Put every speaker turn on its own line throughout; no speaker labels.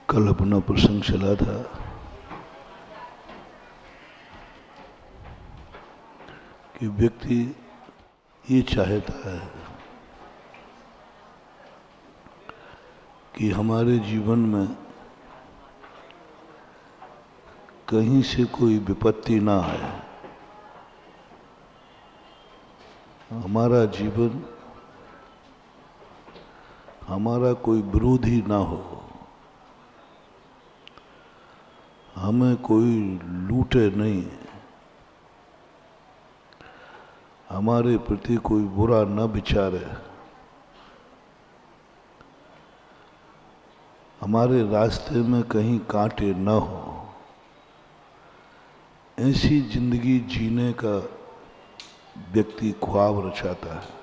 कल अपना प्रसंग चला था कि व्यक्ति ये चाहता है कि हमारे जीवन में कहीं से कोई विपत्ति ना आए, हमारा जीवन हमारा कोई विरोधी ना हो, हमें कोई लूटे नहीं, हमारे प्रति कोई बुरा न विचारे, हमारे रास्ते में कहीं कांटे न हो, ऐसी जिंदगी जीने का व्यक्ति ख्वाब रचाता है।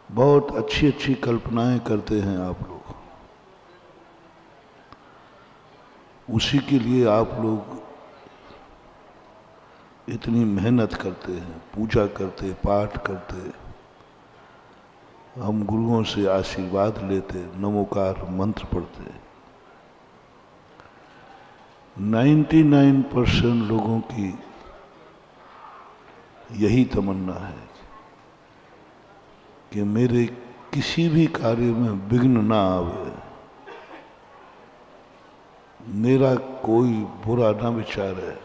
बहुत अच्छी अच्छी कल्पनाएं करते हैं आप लोग, उसी के लिए आप लोग इतनी मेहनत करते हैं, पूजा करते, पाठ करते, हम गुरुओं से आशीर्वाद लेते, नमोकार मंत्र पढ़ते। 99% लोगों की यही तमन्ना है कि मेरे किसी भी कार्य में विघ्न ना आवे, मेरा कोई बुरा ना विचारे,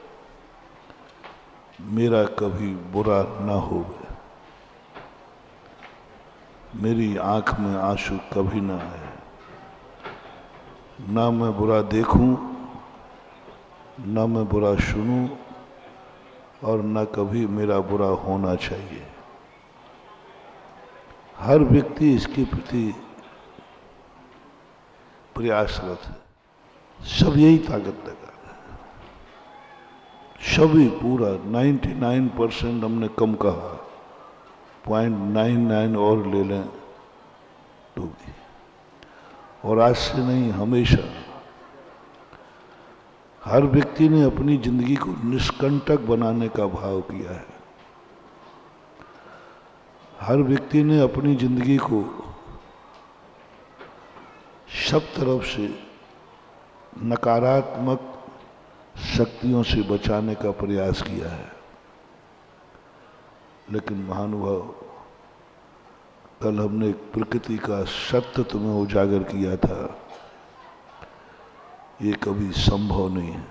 मेरा कभी बुरा ना होवे, मेरी आंख में आंसू कभी ना आए, ना मैं बुरा देखूं, ना मैं बुरा सुनूं, और ना कभी मेरा बुरा होना चाहिए। हर व्यक्ति इसके प्रति प्रयासरत है, सब यही ताकत लगा, सभी पूरा 99% हमने कम कहा, 0.99 और ले लें तो भी, और आज से नहीं हमेशा हर व्यक्ति ने अपनी जिंदगी को निष्कंटक बनाने का भाव किया है। हर व्यक्ति ने अपनी जिंदगी को सब तरफ से नकारात्मक शक्तियों से बचाने का प्रयास किया है। लेकिन महानुभाव, कल हमने एक प्रकृति का सत्य तुम्हें उजागर किया था, ये कभी संभव नहीं है।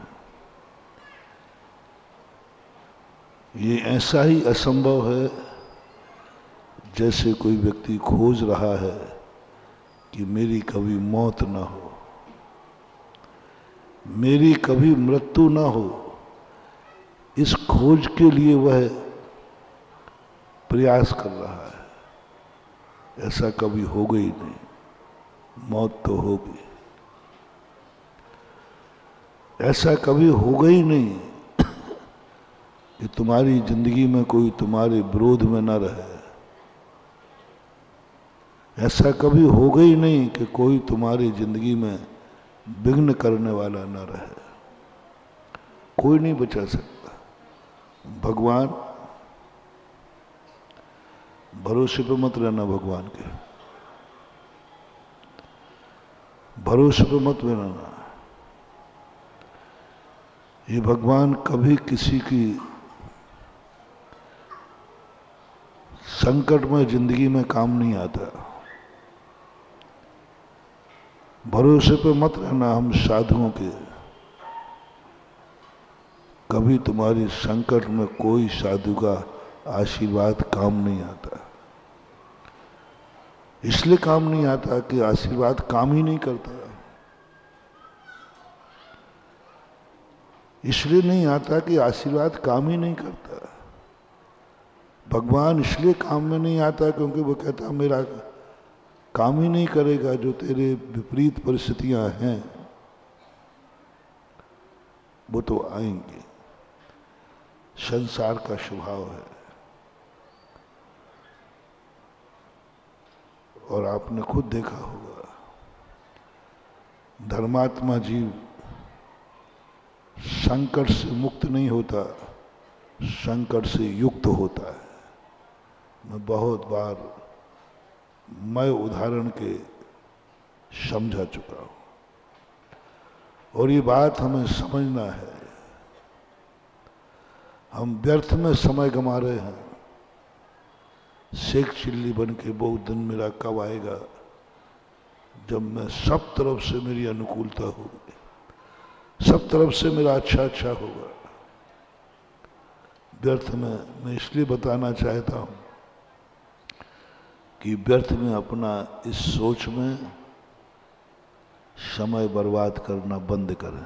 ये ऐसा ही असंभव है जैसे कोई व्यक्ति खोज रहा है कि मेरी कभी मौत ना हो, मेरी कभी मृत्यु ना हो। इस खोज के लिए वह प्रयास कर रहा है। ऐसा कभी होगा ही नहीं, मौत तो होगी। ऐसा कभी होगा ही नहीं कि तुम्हारी जिंदगी में कोई तुम्हारे विरोध में न रहे। ऐसा कभी होगा ही नहीं कि कोई तुम्हारी जिंदगी में विघ्न करने वाला न रहे। कोई नहीं बचा सकता। भगवान, भरोसे पे मत रहना भगवान के, भरोसे पे मत रहना। ये भगवान कभी किसी की संकट में जिंदगी में काम नहीं आता। भरोसे पे मत रहना हम साधुओं के, कभी तुम्हारी संकट में कोई साधु का आशीर्वाद काम नहीं आता। इसलिए काम नहीं आता कि आशीर्वाद काम ही नहीं करता। इसलिए नहीं आता कि आशीर्वाद काम ही नहीं करता। भगवान इसलिए काम में नहीं आता क्योंकि वो कहता मेरा काम ही नहीं करेगा। जो तेरे विपरीत परिस्थितियां हैं वो तो आएंगी, संसार का स्वभाव है। और आपने खुद देखा होगा, धर्मात्मा जीव संकट से मुक्त नहीं होता, संकट से युक्त होता है। मैं बहुत बार मैं उदाहरण के समझा चुका हूं। और ये बात हमें समझना है। हम व्यर्थ में समय गंवा रहे हैं। शेख चिल्ली बन के वो दिन मेरा कब आएगा जब मैं सब तरफ से मेरी अनुकूलता होगी, सब तरफ से मेरा अच्छा होगा। व्यर्थ में मैं इसलिए बताना चाहता हूं कि व्यर्थ में अपना इस सोच में समय बर्बाद करना बंद करें।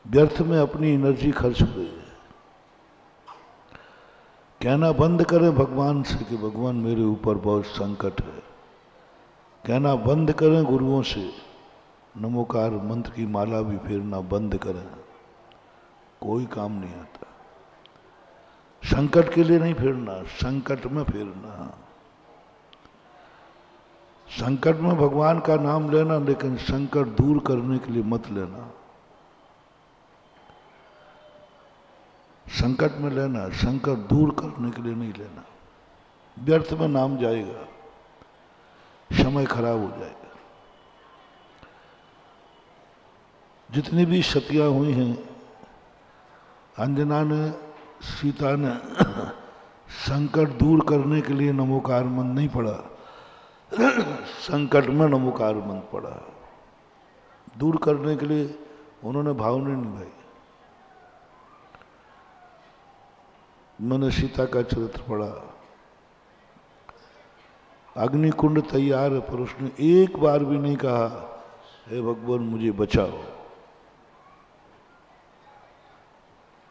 व्यर्थ में अपनी एनर्जी खर्च हुई है। कहना बंद करें भगवान से कि भगवान मेरे ऊपर बहुत संकट है। कहना बंद करें गुरुओं से, नमोकार मंत्र की माला भी फेरना बंद करें, कोई काम नहीं आता। संकट के लिए नहीं फेरना, संकट में फेरना। संकट में भगवान का नाम लेना, लेकिन संकट दूर करने के लिए मत लेना। संकट में लेना, संकट दूर करने के लिए नहीं लेना। व्यर्थ में नाम जाएगा, समय खराब हो जाएगा। जितनी भी सतियां हुई हैं, अंजना ने, सीता ने संकट दूर करने के लिए नमोकार मंत्र नहीं पढ़ा, संकट में नमोकार मंत्र पढ़ा। दूर करने के लिए उन्होंने भाव नहीं निभाई। मैंने सीता का चरित्र पढ़ा, अग्निकुंड तैयार है, पर उसने एक बार भी नहीं कहा हे भगवान मुझे बचाओ,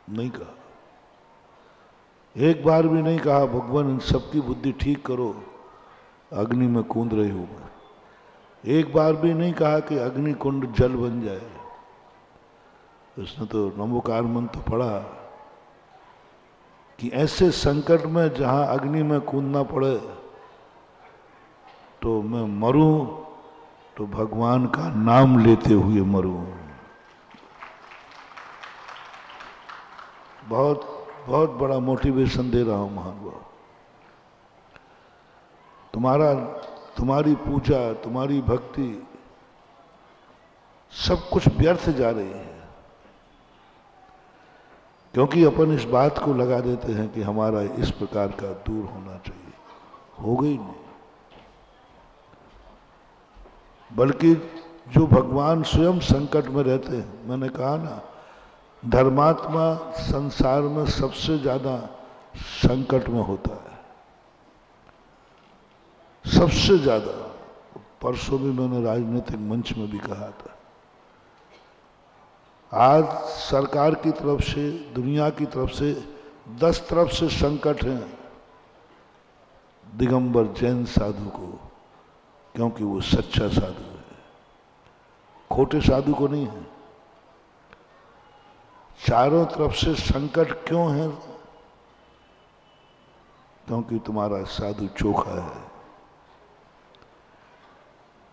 नहीं कहा। एक बार भी नहीं कहा भगवान इन सबकी बुद्धि ठीक करो, अग्नि में कूद रही हूं मैं। एक बार भी नहीं कहा कि अग्नि कुंड जल बन जाए। उसने तो नमोकार मंत्र तो पढ़ा कि ऐसे संकट में जहां अग्नि में कूदना पड़े तो मैं मरूं तो भगवान का नाम लेते हुए मरूं। बहुत बहुत बड़ा मोटिवेशन दे रहा हूं महानुभाव। तुम्हारी पूजा, तुम्हारी भक्ति सब कुछ व्यर्थ जा रही है, क्योंकि अपन इस बात को लगा देते हैं कि हमारा इस प्रकार का दूर होना चाहिए। हो गई नहीं। बल्कि जो भगवान स्वयं संकट में रहते हैं, मैंने कहा ना, धर्मात्मा संसार में सबसे ज्यादा संकट में होता है, सबसे ज्यादा। परसों भी मैंने राजनीतिक मंच में भी कहा था। आज सरकार की तरफ से, दुनिया की तरफ से 10 तरफ से संकट हैं दिगंबर जैन साधु को, क्योंकि वो सच्चा साधु है, खोटे साधु को नहीं है। चारों तरफ से संकट क्यों है? क्योंकि तुम्हारा साधु चोखा है।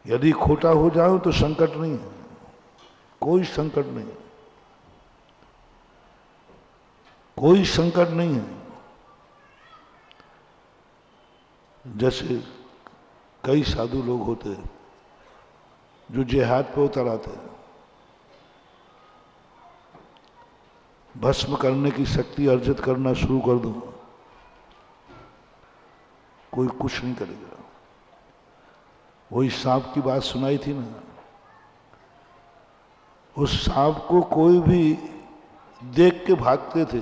यदि खोटा हो जाओ तो संकट नहीं है, कोई संकट नहीं, कोई संकट नहीं है। जैसे कई साधु लोग होते हैं जो जिहाद पे उतर आते हैं, भस्म करने की शक्ति अर्जित करना शुरू कर दो, कोई कुछ नहीं करेगा। वही सांप की बात सुनाई थी ना, उस सांप को कोई भी देख के भागते थे,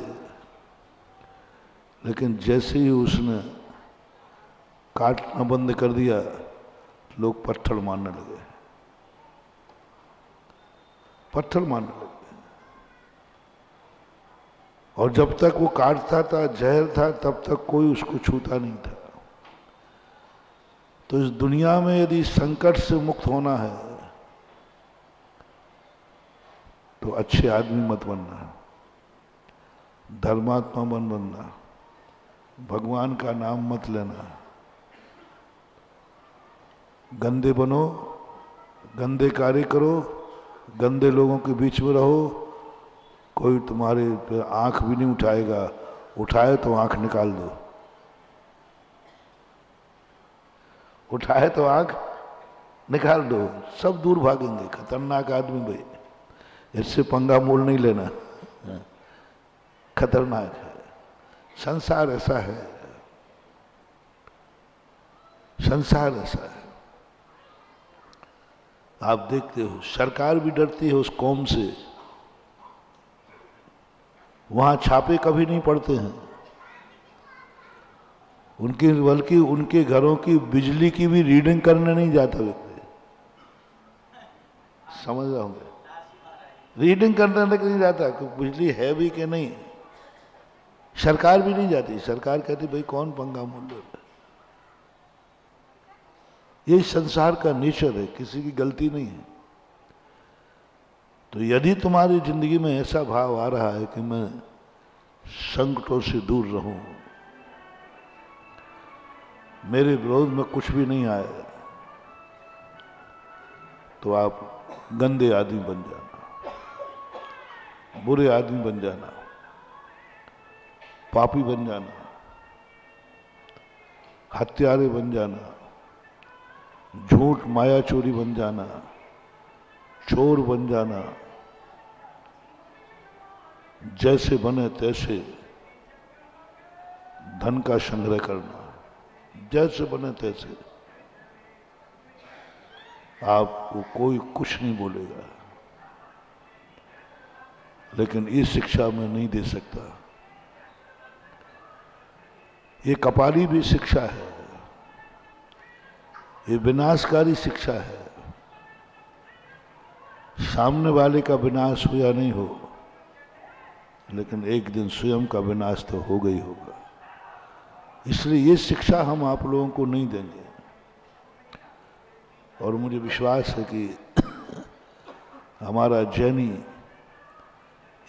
लेकिन जैसे ही उसने काटना बंद कर दिया, लोग पत्थर मारने लगे, पत्थर मारने लगे। और जब तक वो काटता था, जहर था, तब तक कोई उसको छूता नहीं था। तो इस दुनिया में यदि संकट से मुक्त होना है तो अच्छे आदमी मत बनना, धर्मात्मा मत बनना, भगवान का नाम मत लेना। गंदे बनो, गंदे कार्य करो, गंदे लोगों के बीच में रहो, कोई तुम्हारे पे आंख भी नहीं उठाएगा, उठाए तो आंख निकाल दो। उठाए तो आंख निकाल दो, सब दूर भागेंगे। खतरनाक आदमी भाई, इससे पंगा मोल नहीं लेना, खतरनाक है। संसार ऐसा है, संसार ऐसा है। आप देखते हो सरकार भी डरती है उस कौम से, वहां छापे कभी नहीं पड़ते हैं उनकी, बल्कि उनके घरों की बिजली की भी रीडिंग करने नहीं जाता व्यक्ति, समझ रहे होंगे, रीडिंग करने तक नहीं जाता कि बिजली है भी कि नहीं। सरकार भी नहीं जाती, सरकार कहती भाई कौन पंगा मोल ले। ये संसार का नेचर है, किसी की गलती नहीं है। तो यदि तुम्हारी जिंदगी में ऐसा भाव आ रहा है कि मैं संकटों से दूर रहूं, मेरे विरोध में कुछ भी नहीं आएगा, तो आप गंदे आदमी बन जाना, बुरे आदमी बन जाना, पापी बन जाना, हत्यारे बन जाना, झूठ माया चोरी बन जाना, चोर बन जाना, जैसे बने तैसे धन का संग्रह करना, जैसे बने तैसे, आपको कोई कुछ नहीं बोलेगा। लेकिन ये शिक्षा मैं नहीं दे सकता, ये कपाली भी शिक्षा है, ये विनाशकारी शिक्षा है। सामने वाले का विनाश हो या नहीं हो, लेकिन एक दिन स्वयं का विनाश तो होगा ही होगा। इसलिए ये शिक्षा हम आप लोगों को नहीं देंगे। और मुझे विश्वास है कि हमारा जैनी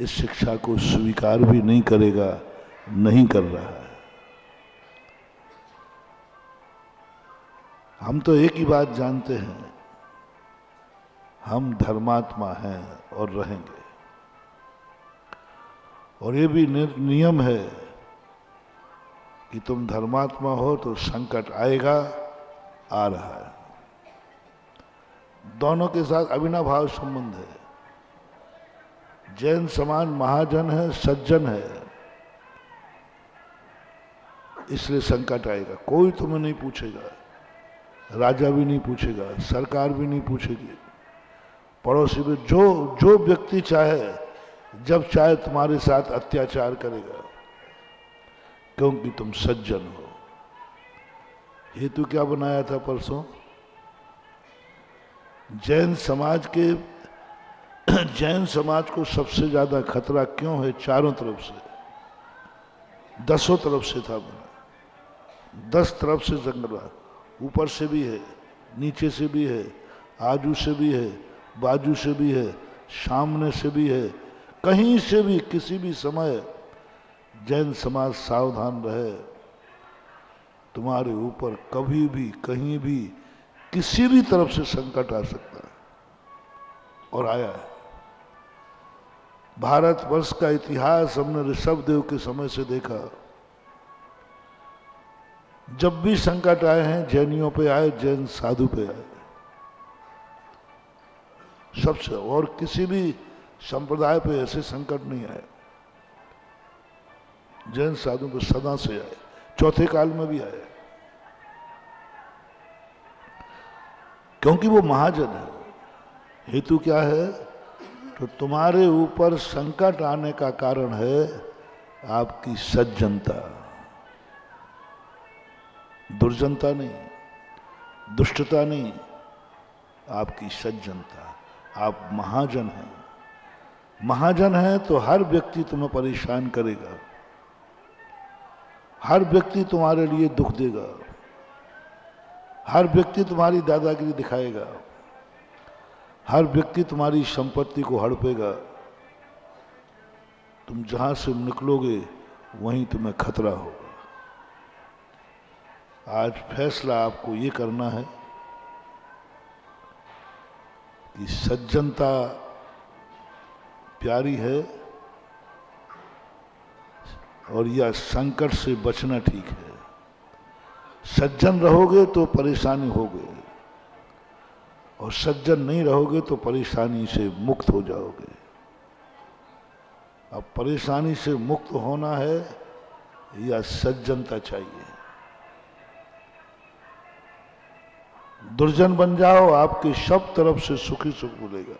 इस शिक्षा को स्वीकार भी नहीं करेगा, नहीं कर रहा है। हम तो एक ही बात जानते हैं, हम धर्मात्मा हैं और रहेंगे। और ये भी नियम है कि तुम धर्मात्मा हो तो संकट आएगा, आ रहा है। दोनों के साथ अविनाभाव संबंध है। जैन समाज महाजन है, सज्जन है, इसलिए संकट आएगा। कोई तुम्हें नहीं पूछेगा, राजा भी नहीं पूछेगा, सरकार भी नहीं पूछेगी, पड़ोसी भी, जो व्यक्ति चाहे जब चाहे तुम्हारे साथ अत्याचार करेगा, क्योंकि तुम सज्जन हो। हेतु क्या बनाया था परसों? जैन समाज को सबसे ज्यादा खतरा क्यों है? चारों तरफ से, 10 तरफ से था बना, 10 तरफ से जंगल, ऊपर से भी है, नीचे से भी है, आजू से भी है, बाजू से भी है, सामने से भी है, कहीं से भी किसी भी समय जैन समाज सावधान रहे। तुम्हारे ऊपर कभी भी, कहीं भी, किसी भी तरफ से संकट आ सकता है, और आया है। भारतवर्ष का इतिहास हमने ऋषभदेव के समय से देखा। जब भी संकट आए हैं, जैनियों पे आए, जैन साधु पे आए, सबसे। और किसी भी संप्रदाय पे ऐसे संकट नहीं आए, जैन साधु पे सदा से आए, चौथे काल में भी आए, क्योंकि वो महाजन है। हेतु क्या है? तो तुम्हारे ऊपर संकट आने का कारण है आपकी सज्जनता, दुर्जनता नहीं, दुष्टता नहीं, आपकी सज्जनता। आप महाजन हैं। महाजन हैं तो हर व्यक्ति तुम्हें परेशान करेगा, हर व्यक्ति तुम्हारे लिए दुख देगा, हर व्यक्ति तुम्हारी दादागिरी दिखाएगा, हर व्यक्ति तुम्हारी संपत्ति को हड़पेगा। तुम जहां से निकलोगे वहीं तुम्हें खतरा होगा। आज फैसला आपको ये करना है कि सज्जनता प्यारी है और यह संकट से बचना ठीक है। सज्जन रहोगे तो परेशानी होगी, और सज्जन नहीं रहोगे तो परेशानी से मुक्त हो जाओगे। अब परेशानी से मुक्त होना है या सज्जनता चाहिए? दुर्जन बन जाओ, आपके सब तरफ से सुखी सुख मिलेगा।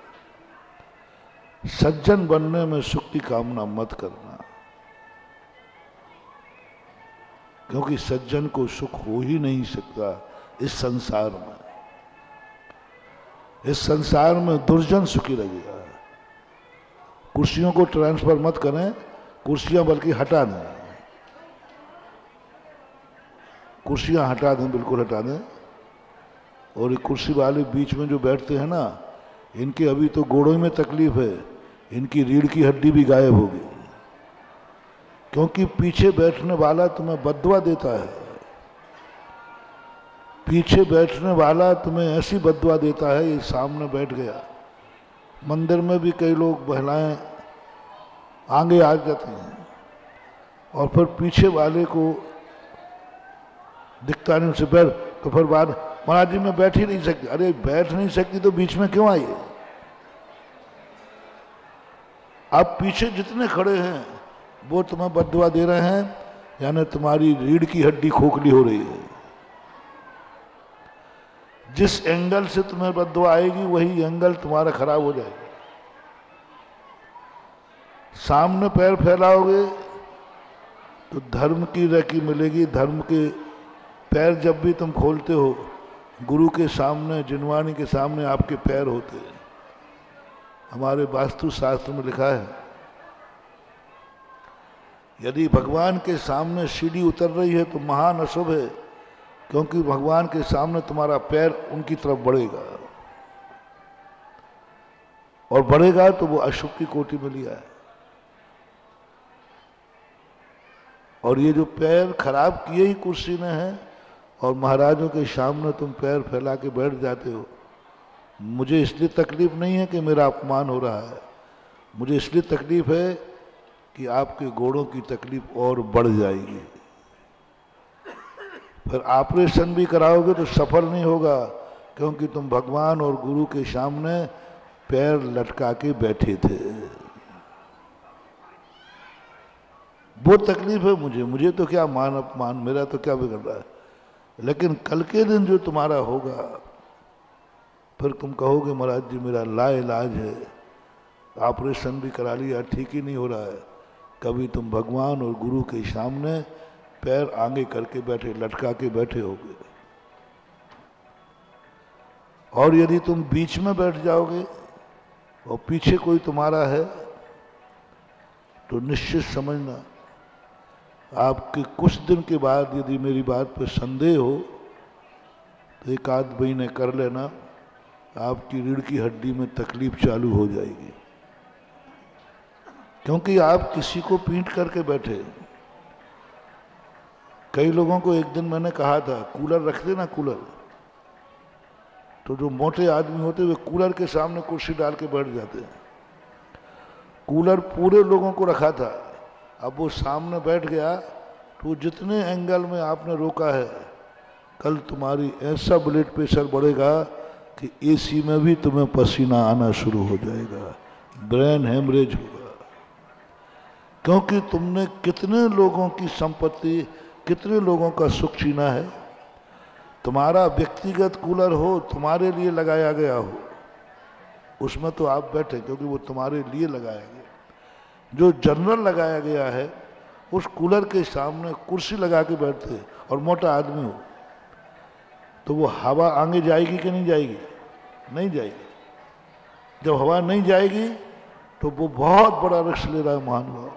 सज्जन बनने में सुख की कामना मत करना, क्योंकि सज्जन को सुख हो ही नहीं सकता इस संसार में। इस संसार में दुर्जन सुखी लगेगा। कुर्सियों को ट्रांसफर मत करें, कुर्सियां बल्कि हटा दें, कुर्सियां हटा दें, बिल्कुल हटा दें। और ये कुर्सी वाले बीच में जो बैठते हैं ना, इनके अभी तो गोड़ों में तकलीफ है, इनकी रीढ़ की हड्डी भी गायब होगी, क्योंकि पीछे बैठने वाला तुम्हें बद्दुआ देता है। पीछे बैठने वाला तुम्हें ऐसी बद्दुआ देता है, ये सामने बैठ गया। मंदिर में भी कई लोग महिलाएं आगे आ जाती हैं और फिर पीछे वाले को दिखता नहीं, उनसे बैठ, तो फिर बाद महाराज जी मैं बैठ ही नहीं सकती। अरे बैठ नहीं सकती तो बीच में क्यों आई? आप पीछे जितने खड़े हैं वो तुम्हें बद्दुआ दे रहे हैं, यानी तुम्हारी रीढ़ की हड्डी खोखली हो रही है। जिस एंगल से तुम्हें बद्दुआ आएगी वही एंगल तुम्हारा खराब हो जाएगा। सामने पैर फैलाओगे तो धर्म की रकी मिलेगी। धर्म के पैर जब भी तुम खोलते हो, गुरु के सामने, जिनवानी के सामने आपके पैर होते हैं। हमारे वास्तु शास्त्र में लिखा है, यदि भगवान के सामने सीढ़ी उतर रही है तो महान अशुभ है, क्योंकि भगवान के सामने तुम्हारा पैर उनकी तरफ बढ़ेगा, और बढ़ेगा तो वो अशुभ की कोटि में लिया है। और ये जो पैर खराब किए ही कुर्सी ने है, और महाराजों के सामने तुम पैर फैला के बैठ जाते हो। मुझे इसलिए तकलीफ नहीं है कि मेरा अपमान हो रहा है, मुझे इसलिए तकलीफ है कि आपके घोड़ों की तकलीफ और बढ़ जाएगी। फिर ऑपरेशन भी कराओगे तो सफल नहीं होगा, क्योंकि तुम भगवान और गुरु के सामने पैर लटका के बैठे थे। वो तकलीफ है मुझे तो क्या मान अपमान, मेरा तो क्या बिगड़ रहा है। लेकिन कल के दिन जो तुम्हारा होगा, फिर तुम कहोगे महाराज जी मेरा लाइलाज है, ऑपरेशन भी करा लिया, ठीक ही नहीं हो रहा है। कभी तुम भगवान और गुरु के सामने पैर आगे करके बैठे, लटका के बैठे होगे। और यदि तुम बीच में बैठ जाओगे और पीछे कोई तुम्हारा है, तो निश्चित समझना आपके कुछ दिन के बाद यदि मेरी बात पर संदेह हो तो एक आध महीने कर लेना, आपकी रीढ़ की हड्डी में तकलीफ चालू हो जाएगी। क्योंकि आप किसी को पीट करके बैठे। कई लोगों को एक दिन मैंने कहा था, कूलर रखते ना कूलर, तो जो मोटे आदमी होते वे कूलर के सामने कुर्सी डाल के बैठ जाते हैं। कूलर पूरे लोगों को रखा था, अब वो सामने बैठ गया तो जितने एंगल में आपने रोका है, कल तुम्हारी ऐसा ब्लड प्रेशर बढ़ेगा कि एसी में भी तुम्हें पसीना आना शुरू हो जाएगा, ब्रेन हेमरेज होगा। क्योंकि तुमने कितने लोगों की संपत्ति, कितने लोगों का सुख छीना है। तुम्हारा व्यक्तिगत कूलर हो, तुम्हारे लिए लगाया गया हो, उसमें तो आप बैठे क्योंकि वो तुम्हारे लिए लगाया गया। जो जनरल लगाया गया है उस कूलर के सामने कुर्सी लगा के बैठते, और मोटा आदमी हो तो वो हवा आगे जाएगी कि नहीं जाएगी? नहीं जाएगी। जब हवा नहीं जाएगी तो वो बहुत बड़ा रिस्क ले रहा है महानुभाव।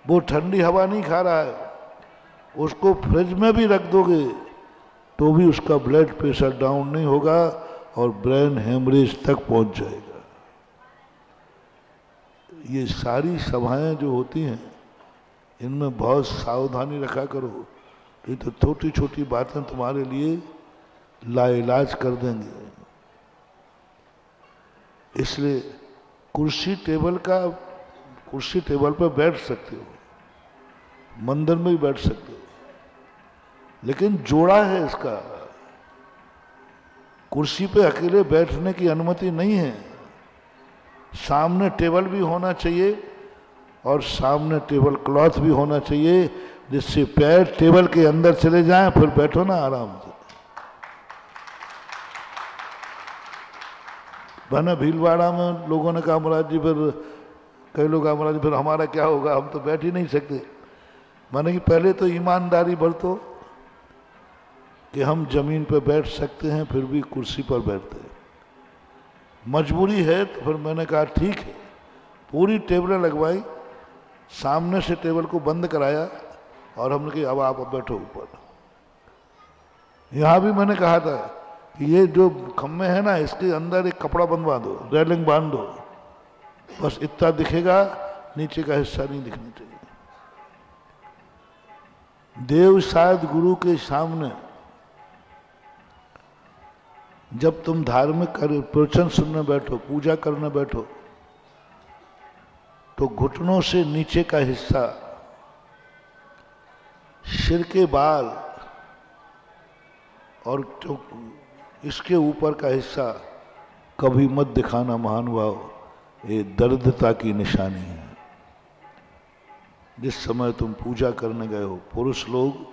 वो ठंडी हवा नहीं खा रहा है, उसको फ्रिज में भी रख दोगे तो भी उसका ब्लड प्रेशर डाउन नहीं होगा और ब्रेन हेमरेज तक पहुंच जाएगा। ये सारी सभाएं जो होती हैं इनमें बहुत सावधानी रखा करो, ये तो छोटी छोटी बातें तुम्हारे लिए लाइलाज कर देंगे। इसलिए कुर्सी टेबल पर बैठ सकते हो, मंदिर में भी बैठ सकते हो, लेकिन जोड़ा है इसका। कुर्सी पे अकेले बैठने की अनुमति नहीं है, सामने टेबल भी होना चाहिए और सामने टेबल क्लॉथ भी होना चाहिए, जिससे पैर टेबल के अंदर चले जाएं, फिर बैठो ना आराम से। बना भीलवाड़ा में लोगों ने कहा महाराज जी, फिर कई लोग कहा महाराज फिर हमारा क्या होगा, हम तो बैठ ही नहीं सकते। माने कि पहले तो ईमानदारी बरतो कि हम जमीन पर बैठ सकते हैं, फिर भी कुर्सी पर बैठते हैं। मजबूरी है तो फिर मैंने कहा ठीक है, पूरी टेबलें लगवाई, सामने से टेबल को बंद कराया और हमने कहा अब आप बैठो ऊपर। यहाँ भी मैंने कहा था कि ये जो खम्भे हैं ना, इसके अंदर एक कपड़ा बंधवा दो, रेलिंग बांध दो, बस इतना दिखेगा, नीचे का हिस्सा नहीं दिखना चाहिए। देव शायद गुरु के सामने जब तुम धार्मिक प्रवचन सुनने बैठो, पूजा करने बैठो, तो घुटनों से नीचे का हिस्सा, सिर के बाल और जो इसके ऊपर का हिस्सा कभी मत दिखाना महानुभाव, ये दर्दता की निशानी है। जिस समय तुम पूजा करने गए हो, पुरुष लोग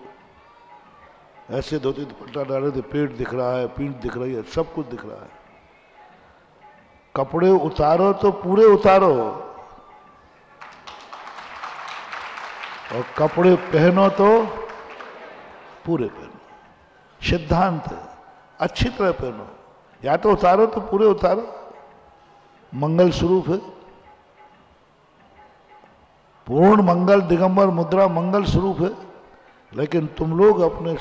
ऐसे धोती दुपट्टा डाले थे, पेट दिख रहा है, पीठ दिख रही है, सब कुछ दिख रहा है। कपड़े उतारो तो पूरे उतारो, और कपड़े पहनो तो पूरे पहनो। सिद्धांत है, अच्छी तरह पहनो, या तो उतारो तो पूरे उतारो। मंगल स्वरूप है, पूर्ण मंगल दिगंबर मुद्रा मंगल स्वरूप है, लेकिन तुम लोग अपने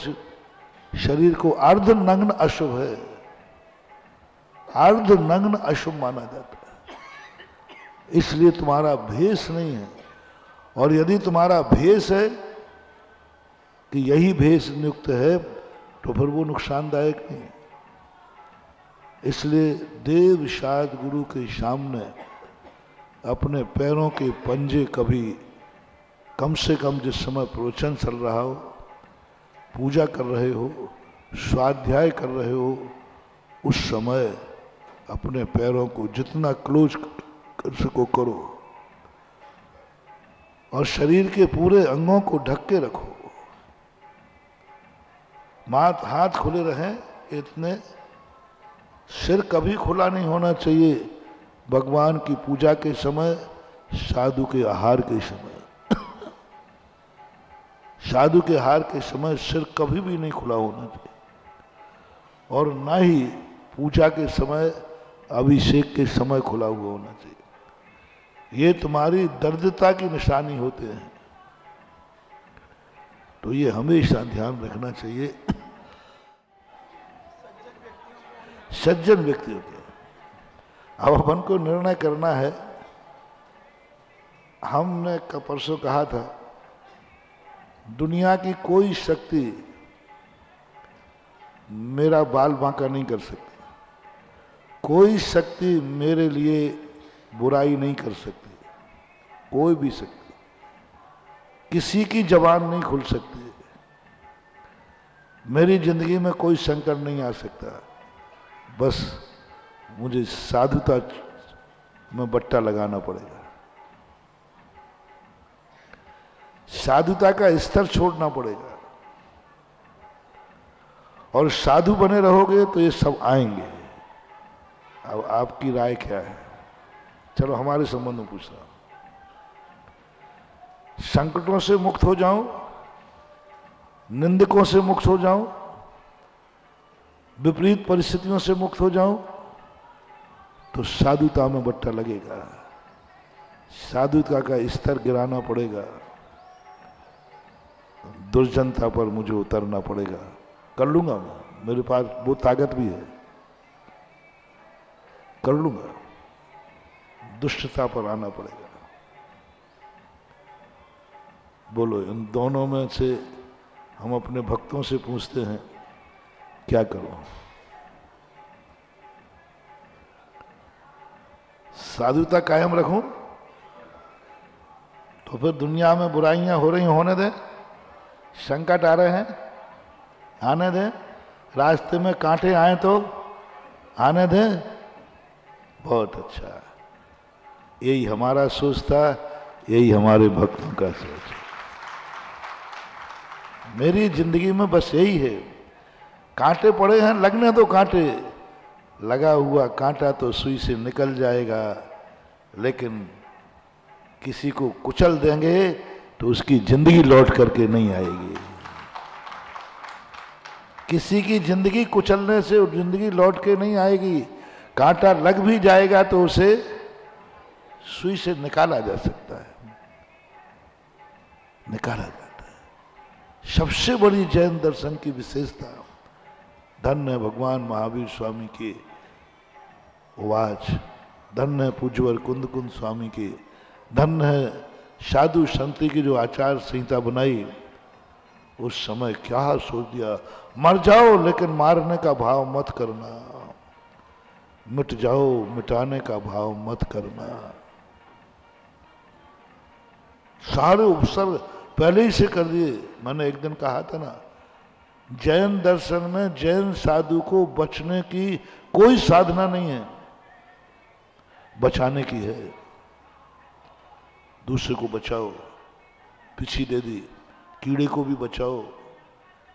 शरीर को अर्ध नग्न अशुभ है, अर्ध नग्न अशुभ माना जाता है, इसलिए तुम्हारा भेष नहीं है। और यदि तुम्हारा भेष है कि यही भेष नियुक्त है, तो फिर वो नुकसानदायक नहीं है। इसलिए देव शायद गुरु के सामने अपने पैरों के पंजे कभी, कम से कम जिस समय प्रवचन चल रहा हो, पूजा कर रहे हो, स्वाध्याय कर रहे हो, उस समय अपने पैरों को जितना क्लोज कर सको करो, और शरीर के पूरे अंगों को ढक के रखो। हाथ खुले रहें इतने, सिर कभी खुला नहीं होना चाहिए भगवान की पूजा के समय, साधु के आहार के समय। साधु के आहार के समय सिर कभी भी नहीं खुला होना चाहिए, और ना ही पूजा के समय, अभिषेक के समय खुला हुआ होना चाहिए। ये तुम्हारी दर्दता की निशानी होते हैं, तो ये हमेशा ध्यान रखना चाहिए। सज्जन व्यक्ति होते हैं। अब अपन को निर्णय करना है। हमने परसों कहा था, दुनिया की कोई शक्ति मेरा बाल बांका नहीं कर सकती, कोई शक्ति मेरे लिए बुराई नहीं कर सकती, कोई भी शक्ति, किसी की जबान नहीं खुल सकती, मेरी जिंदगी में कोई संकट नहीं आ सकता। बस मुझे साधुता में बट्टा लगाना पड़ेगा, साधुता का स्तर छोड़ना पड़ेगा, और साधु बने रहोगे तो ये सब आएंगे। अब आपकी राय क्या है? चलो हमारे संबंध में पूछ रहा हूं। संकटों से मुक्त हो जाऊं, निंदकों से मुक्त हो जाऊं, विपरीत परिस्थितियों से मुक्त हो जाऊं, तो साधुता में बट्टा लगेगा, साधुता का स्तर गिराना पड़ेगा, दुर्जनता पर मुझे उतरना पड़ेगा। कर लूंगा मैं, मेरे पास वो ताकत भी है, कर लूंगा। दुष्टता पर आना पड़ेगा। बोलो, इन दोनों में से हम अपने भक्तों से पूछते हैं, क्या करो? साधुता कायम रखूं तो फिर दुनिया में बुराइयां हो रही होने दें, संकट आ रहे हैं आने दें, रास्ते में कांटे आए तो आने दें। बहुत अच्छा, यही हमारा सोच था, यही हमारे भक्तों का सोच है। मेरी जिंदगी में बस यही है, कांटे पड़े हैं लगने दो कांटे, लगा हुआ कांटा तो सुई से निकल जाएगा, लेकिन किसी को कुचल देंगे तो उसकी जिंदगी लौट करके नहीं आएगी। किसी की जिंदगी कुचलने से जिंदगी लौट के नहीं आएगी। कांटा लग भी जाएगा तो उसे सुई से निकाला जा सकता है, निकाला जाता है। सबसे बड़ी जैन दर्शन की विशेषता, धन्य है भगवान महावीर स्वामी की उवाच, धन्य है पूज्यवर कुंद कुंद स्वामी की, धन्य है साधु संती की जो आचार संहिता बनाई। उस समय क्या सोच दिया, मर जाओ लेकिन मारने का भाव मत करना, मिट जाओ मिटाने का भाव मत करना। सारे उपसर्ग पहले ही से कर दिए। मैंने एक दिन कहा था ना, जैन दर्शन में जैन साधु को बचने की कोई साधना नहीं है, बचाने की है। दूसरे को बचाओ, पीछे दे दी, कीड़े को भी बचाओ,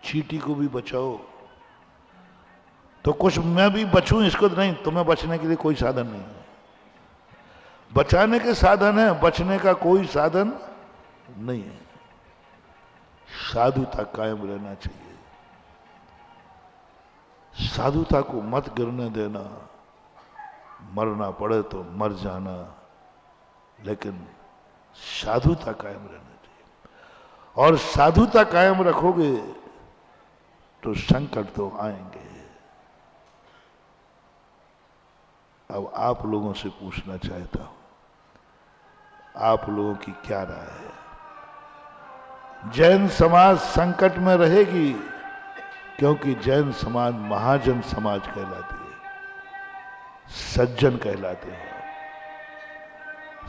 चींटी को भी बचाओ। तो कुछ मैं भी बचूं इसको तो नहीं, तुम्हें बचने के लिए कोई साधन नहीं है। बचाने के साधन है, बचने का कोई साधन नहीं है। साधुता कायम रहना चाहिए, साधुता को मत गिरने देना। मरना पड़े तो मर जाना, लेकिन साधुता कायम रहना चाहिए। और साधुता कायम रखोगे तो संकट तो आएंगे। अब आप लोगों से पूछना चाहता हूं, आप लोगों की क्या राय है? जैन समाज संकट में रहेगी क्योंकि जैन समाज महाजन समाज कहलाती है, सज्जन कहलाते हैं।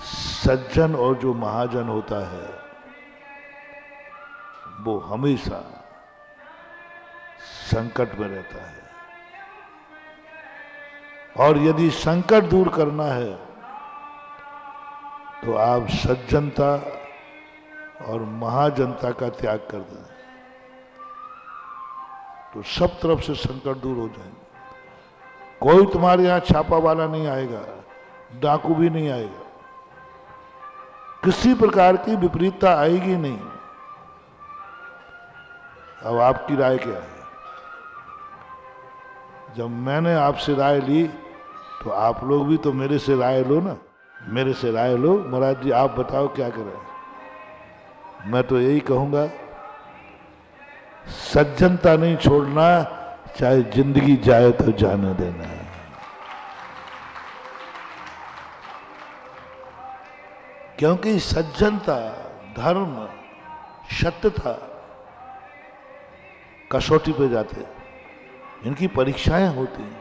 सज्जन और जो महाजन होता है वो हमेशा संकट में रहता है। और यदि संकट दूर करना है तो आप सज्जनता और महाजनता का त्याग कर दें, तो सब तरफ से संकट दूर हो जाएंगे। कोई तुम्हारे यहां छापा वाला नहीं आएगा, डाकू भी नहीं आएगा, किसी प्रकार की विपरीतता आएगी नहीं। अब आपकी राय क्या है? जब मैंने आपसे राय ली तो आप लोग भी तो मेरे से राय लो ना, मेरे से राय लो। महाराज जी आप बताओ क्या करें? मैं तो यही कहूंगा, सज्जनता नहीं छोड़ना, चाहे जिंदगी जाए तो जाने देना। क्योंकि सज्जनता, धर्म, सत्यता कसौटी पे जाते हैं, इनकी परीक्षाएं होती हैं,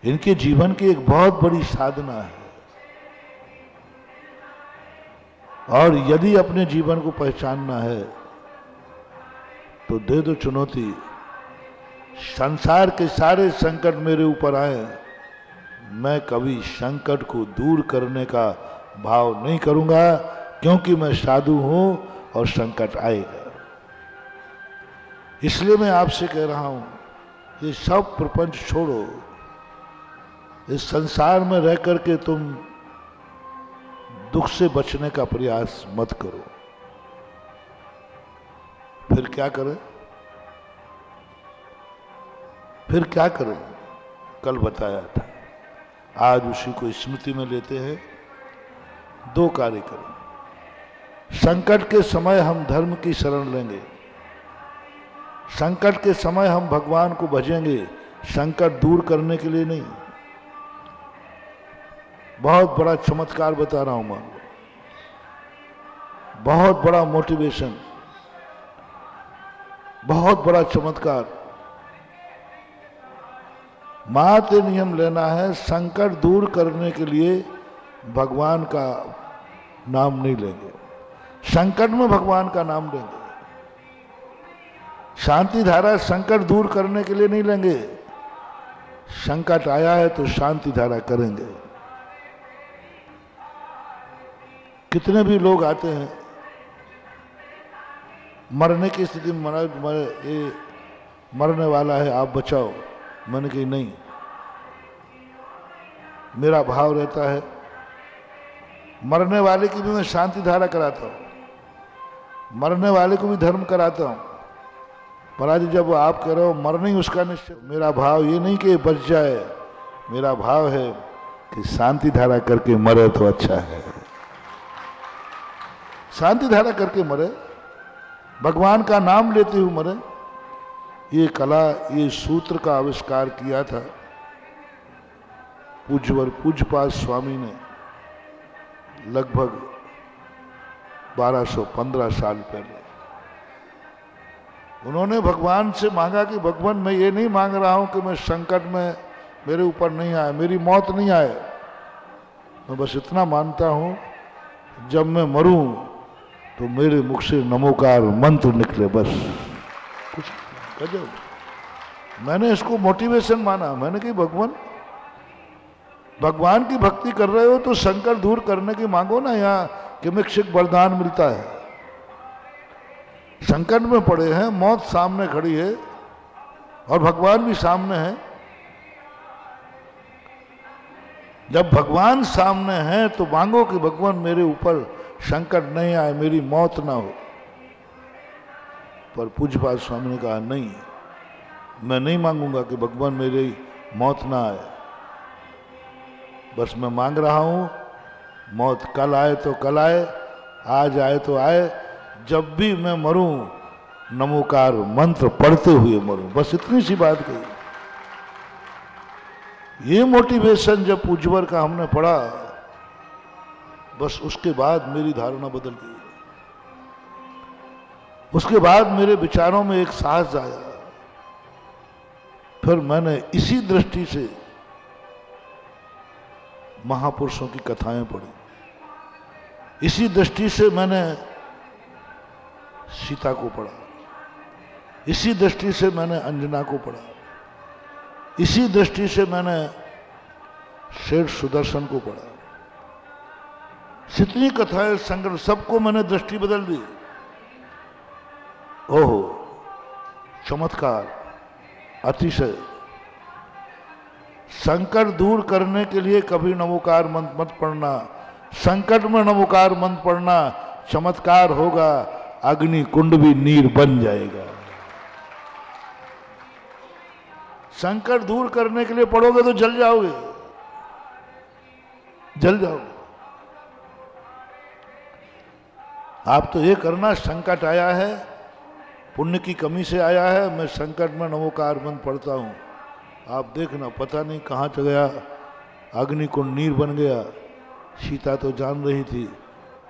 इनके जीवन की एक बहुत बड़ी साधना है। और यदि अपने जीवन को पहचानना है तो दे दो चुनौती। संसार के सारे संकट मेरे ऊपर आए, मैं कभी संकट को दूर करने का भाव नहीं करूंगा, क्योंकि मैं साधु हूं और संकट आएगा। इसलिए मैं आपसे कह रहा हूं, ये सब प्रपंच छोड़ो। इस संसार में रह करके तुम दुख से बचने का प्रयास मत करो। फिर क्या करें? फिर क्या करें? कल बताया था, आज उसी को स्मृति में लेते हैं। दो कार्य करें। संकट के समय हम धर्म की शरण लेंगे, संकट के समय हम भगवान को भजेंगे, संकट दूर करने के लिए नहीं। बहुत बड़ा चमत्कार बता रहा हूं मैं, बहुत बड़ा मोटिवेशन, बहुत बड़ा चमत्कार। मात्र नियम लेना है, संकट दूर करने के लिए भगवान का नाम नहीं लेंगे, संकट में भगवान का नाम लेंगे। शांति धारा संकट दूर करने के लिए नहीं लेंगे, संकट आया है तो शांति धारा करेंगे। कितने भी लोग आते हैं मरने की स्थिति में, ये मरने वाला है आप बचाओ, मैंने कही नहीं, मेरा भाव रहता है मरने वाले की भी मैं शांति धारा कराता हूं, मरने वाले को भी धर्म कराता हूं। पर आज जब आप कह रहे हो मर नहीं उसका निश्चय, मेरा भाव ये नहीं कि बच जाए, मेरा भाव है कि शांति धारा करके मरे तो अच्छा है, शांति धारा करके मरे, भगवान का नाम लेते हुए मरे। ये कला, ये सूत्र का आविष्कार किया था पूज्यवर पूज्यपाद स्वामी ने लगभग 1215 साल पहले। उन्होंने भगवान से मांगा कि भगवान मैं ये नहीं मांग रहा हूं कि मैं संकट में मेरे ऊपर नहीं आए, मेरी मौत नहीं आए, मैं बस इतना मानता हूं जब मैं मरूं तो मेरे मुख से नमोकार मंत्र निकले, बस कुछ गजब। मैंने इसको मोटिवेशन माना, मैंने कही भगवान की भक्ति कर रहे हो तो संकट दूर करने की मांगो ना, यहाँ किमिक्षिक वरदान मिलता है। संकट में पड़े हैं, मौत सामने खड़ी है और भगवान भी सामने है। जब भगवान सामने है तो मांगो कि भगवान मेरे ऊपर संकट नहीं आए, मेरी मौत ना हो। पर पूज्यपाद स्वामी ने कहा नहीं, मैं नहीं मांगूंगा कि भगवान मेरी मौत ना आए, बस मैं मांग रहा हूं मौत कल आए तो कल आए, आज आए तो आए, जब भी मैं मरूं नमोकार मंत्र पढ़ते हुए मरूं, बस इतनी सी बात कही। ये मोटिवेशन जब पूज्यवर का हमने पढ़ा, बस उसके बाद मेरी धारणा बदल गई। उसके बाद मेरे विचारों में एक साहस आया। फिर मैंने इसी दृष्टि से महापुरुषों की कथाएं पढ़ी, इसी दृष्टि से मैंने सीता को पढ़ा, इसी दृष्टि से मैंने अंजना को पढ़ा, इसी दृष्टि से मैंने शेर सुदर्शन को पढ़ा। जितनी कथाएं संग्रह, सबको मैंने दृष्टि बदल दी। ओहो चमत्कार, अतिशय। संकट दूर करने के लिए कभी नमोकार मंत्र मत पढ़ना, संकट में नमोकार मंत्र पढ़ना, चमत्कार होगा, अग्नि कुंड भी नीर बन जाएगा। संकट दूर करने के लिए पढ़ोगे तो जल जाओगे, जल जाओगे। आप तो ये करना, संकट आया है, पुण्य की कमी से आया है, मैं संकट में नमोकार मंत्र पढ़ता हूं, आप देखना पता नहीं कहां चला गया, अग्नि कुंड नीर बन गया। सीता तो जान रही थी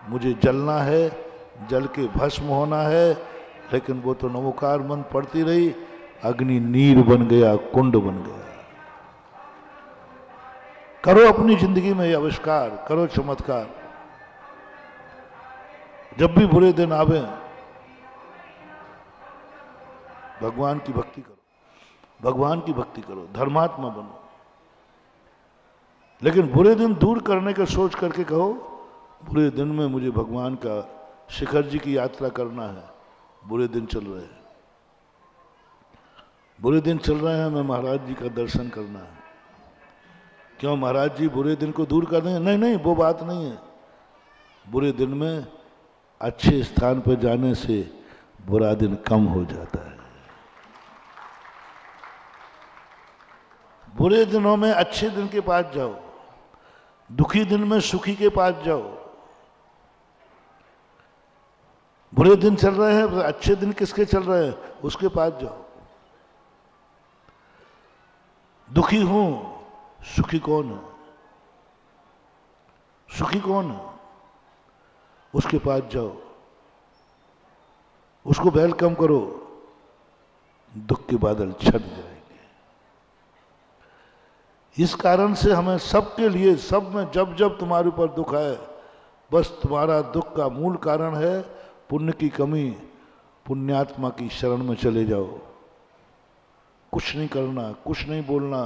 मुझे जलना है, जल के भस्म होना है, लेकिन वो तो नमोकार मंत्र पढ़ती रही, अग्नि नीर बन गया, कुंड बन गया। करो अपनी जिंदगी में ये आविष्कार, करो चमत्कार। जब भी बुरे दिन आवे भगवान की भक्ति करो, भगवान की भक्ति करो, धर्मात्मा बनो। लेकिन बुरे दिन दूर करने का सोच करके कहो बुरे दिन में मुझे भगवान का शिखर जी की यात्रा करना है, बुरे दिन चल रहे हैं, बुरे दिन चल रहे हैं, मैं महाराज जी का दर्शन करना है। क्यों महाराज जी बुरे दिन को दूर कर देंगे? नहीं नहीं, वो बात नहीं है। बुरे दिन में अच्छे स्थान पर जाने से बुरा दिन कम हो जाता है। बुरे दिनों में अच्छे दिन के पास जाओ, दुखी दिन में सुखी के पास जाओ। बुरे दिन चल रहे हैं, अच्छे दिन किसके चल रहे हैं, उसके पास जाओ। दुखी हूं, सुखी कौन है, सुखी कौन है, उसके पास जाओ, उसको वेलकम करो, दुख के बादल छट जाएंगे। इस कारण से हमें सबके लिए, सब में जब जब तुम्हारे ऊपर दुख है, बस तुम्हारा दुख का मूल कारण है पुण्य की कमी पुण्यात्मा की शरण में चले जाओ, कुछ नहीं करना, कुछ नहीं बोलना,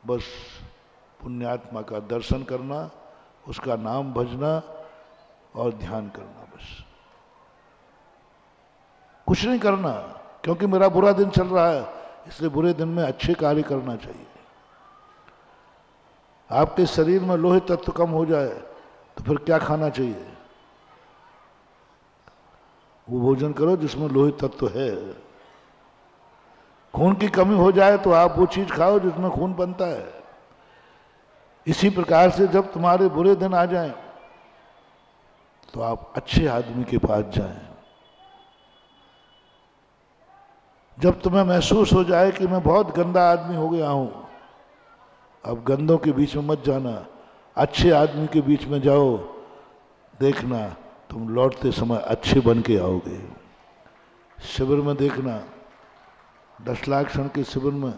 बस पुण्यात्मा का दर्शन करना, उसका नाम भजना और ध्यान करना, बस कुछ नहीं करना। क्योंकि मेरा बुरा दिन चल रहा है, इसलिए बुरे दिन में अच्छे कार्य करना चाहिए। आपके शरीर में लोहे तत्व कम हो जाए तो फिर क्या खाना चाहिए? वो भोजन करो जिसमें लोहे तत्व है। खून की कमी हो जाए तो आप वो चीज खाओ जिसमें खून बनता है। इसी प्रकार से जब तुम्हारे बुरे दिन आ जाएं तो आप अच्छे आदमी के पास जाएं। जब तुम्हें महसूस हो जाए कि मैं बहुत गंदा आदमी हो गया हूं, अब गंदों के बीच में मत जाना, अच्छे आदमी के बीच में जाओ, देखना तुम लौटते समय अच्छे बन के आओगे। शिविर में देखना, 10 लाख क्षण के शिविर में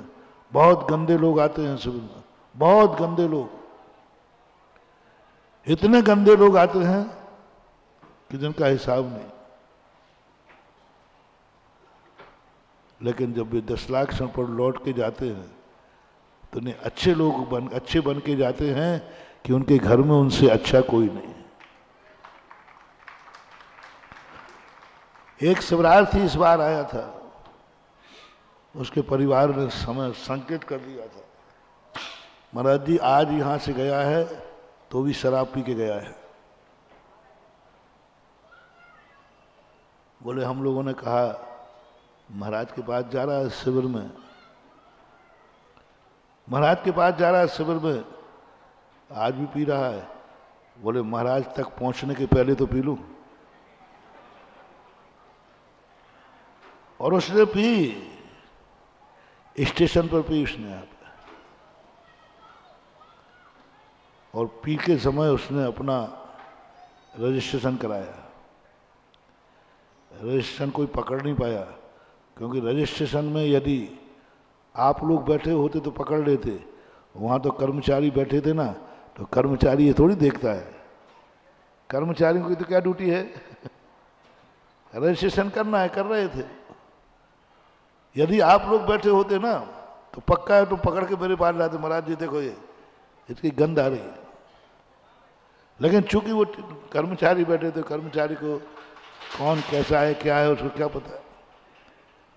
बहुत गंदे लोग आते हैं। शिविर में बहुत गंदे लोग, इतने गंदे लोग आते हैं कि जिनका हिसाब नहीं। लेकिन जब वे 10 लाख क्षण पर लौट के जाते हैं तो नहीं, अच्छे बन के जाते हैं कि उनके घर में उनसे अच्छा कोई नहीं है। एक शिवरार्थी इस बार आया था, उसके परिवार ने समय संकेत कर दिया था, महाराज जी आज यहां से गया है तो भी शराब पी के गया है। बोले हम लोगों ने कहा महाराज के पास जा रहा है शिविर में, महाराज के पास जा रहा है शिविर में, आज भी पी रहा है। बोले महाराज तक पहुंचने के पहले तो पी लूं। और उसने पी, स्टेशन पर पी उसने यहाँ पे, और पी के समय उसने अपना रजिस्ट्रेशन कराया। रजिस्ट्रेशन कोई पकड़ नहीं पाया, क्योंकि रजिस्ट्रेशन में यदि आप लोग बैठे होते तो पकड़ लेते, वहाँ तो कर्मचारी बैठे थे ना, तो कर्मचारी ये थोड़ी देखता है। कर्मचारियों की तो क्या ड्यूटी है, रजिस्ट्रेशन करना है, कर रहे थे। यदि आप लोग बैठे होते ना तो पक्का है तो पकड़ के मेरे पास लाते, महाराज जी देखो ये इसकी गंध आ रही है। लेकिन चूंकि वो कर्मचारी बैठे थे, कर्मचारी को कौन कैसा है क्या है उसको क्या पता है,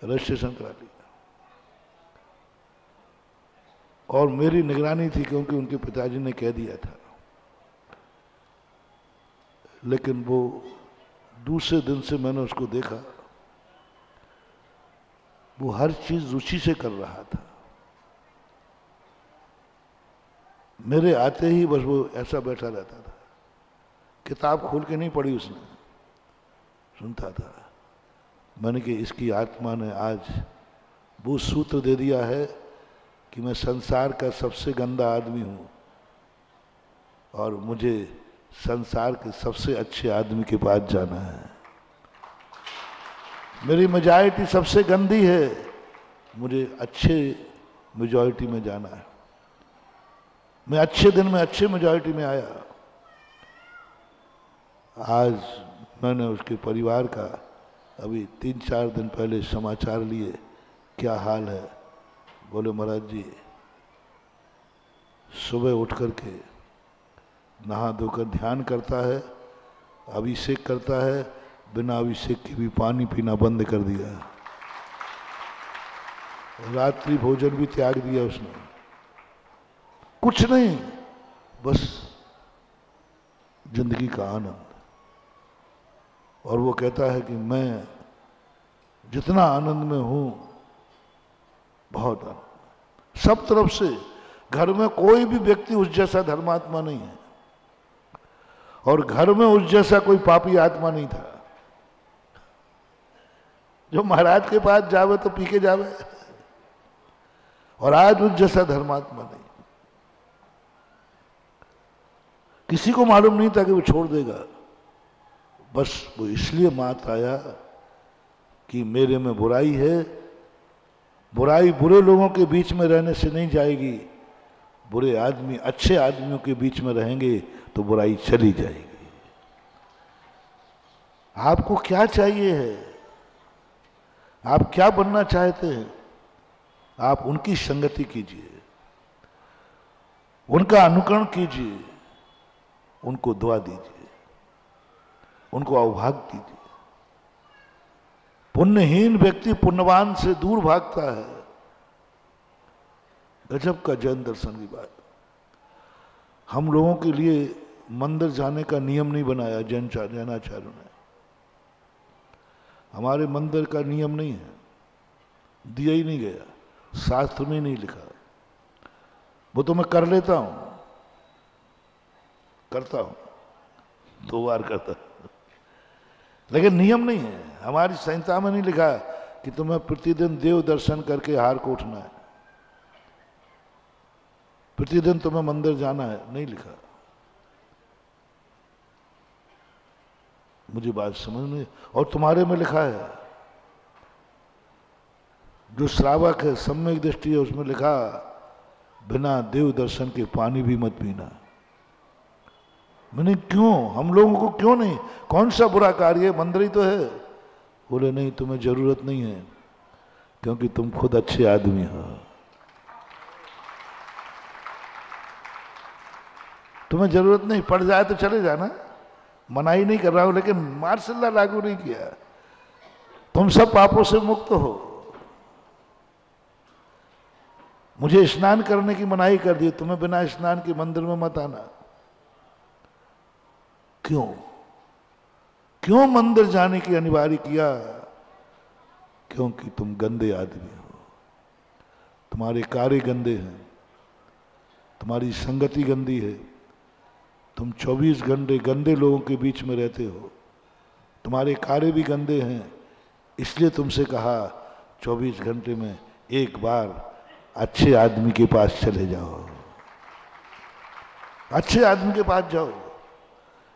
रजिस्ट्रेशन करा लिया। और मेरी निगरानी थी क्योंकि उनके पिताजी ने कह दिया था। लेकिन वो दूसरे दिन से मैंने उसको देखा, वो हर चीज रुचि से कर रहा था। मेरे आते ही बस वो ऐसा बैठा रहता था, किताब खोल के नहीं पढ़ी उसने, सुनता था। मैंने कि इसकी आत्मा ने आज वो सूत्र दे दिया है कि मैं संसार का सबसे गंदा आदमी हूं और मुझे संसार के सबसे अच्छे आदमी के पास जाना है। मेरी मेजॉरिटी सबसे गंदी है, मुझे अच्छे मेजॉरिटी में जाना है। मैं अच्छे दिन में अच्छे मेजॉरिटी में आया। आज मैंने उसके परिवार का अभी 3-4 दिन पहले समाचार लिए, क्या हाल है। बोले महाराज जी सुबह उठ करके नहा धोकर ध्यान करता है, अभिषेक करता है, बिना अभिषेक के भी पानी पीना बंद कर दिया है, रात्रि भोजन भी त्याग दिया उसने। कुछ नहीं, बस जिंदगी का आनंद। और वो कहता है कि मैं जितना आनंद में हूं, बहुत आनंद, सब तरफ से। घर में कोई भी व्यक्ति उस जैसा धर्मात्मा नहीं है और घर में उस जैसा कोई पापी आत्मा नहीं था। जो महाराज के पास जावे तो पी के जावे, और आज उस जैसा धर्मात्मा नहीं। किसी को मालूम नहीं था कि वो छोड़ देगा, बस वो इसलिए मात आया कि मेरे में बुराई है। बुराई बुरे लोगों के बीच में रहने से नहीं जाएगी, बुरे आदमी अच्छे आदमियों के बीच में रहेंगे तो बुराई चली जाएगी। आपको क्या चाहिए है? आप क्या बनना चाहते हैं, आप उनकी संगति कीजिए, उनका अनुकरण कीजिए, उनको दुआ दीजिए, उनको अवभाग दीजिए। पुण्यहीन व्यक्ति पुण्यवान से दूर भागता है। गजब का जैन दर्शन की बात। हम लोगों के लिए मंदिर जाने का नियम नहीं बनाया जैनाचार्यों ने। हमारे मंदिर का नियम नहीं है, दिया ही नहीं गया, शास्त्र में नहीं लिखा। वो तो मैं कर लेता हूं, करता हूं, 2 बार करता, लेकिन नियम नहीं है। हमारी संहिता में नहीं लिखा कि तुम्हें प्रतिदिन देव दर्शन करके हार को उठना है, प्रतिदिन तुम्हें मंदिर जाना है, नहीं लिखा। मुझे बात समझ नहीं। और तुम्हारे में लिखा है, जो श्रावक है सम्यक दृष्टि है, उसमें लिखा बिना देव दर्शन के पानी भी मत पीना। मैंने क्यों, हम लोगों को क्यों नहीं, कौन सा बुरा कार्य है, मंदिर ही तो है। बोले नहीं, तुम्हें जरूरत नहीं है, क्योंकि तुम खुद अच्छे आदमी हो, तुम्हें जरूरत नहीं। पड़ जाए तो चले जाना, मनाही नहीं कर रहा हूं, लेकिन मार्शल लागू नहीं किया। तुम सब पापों से मुक्त हो। मुझे स्नान करने की मनाही कर दी, तुम्हें बिना स्नान के मंदिर में मत आना। क्यों, क्यों मंदिर जाने की अनिवार्य किया? क्योंकि तुम गंदे आदमी हो, तुम्हारे कार्य गंदे हैं, तुम्हारी संगति गंदी है, तुम 24 घंटे गंदे लोगों के बीच में रहते हो, तुम्हारे कार्य भी गंदे हैं। इसलिए तुमसे कहा 24 घंटे में एक बार अच्छे आदमी के पास चले जाओ, अच्छे आदमी के पास जाओ,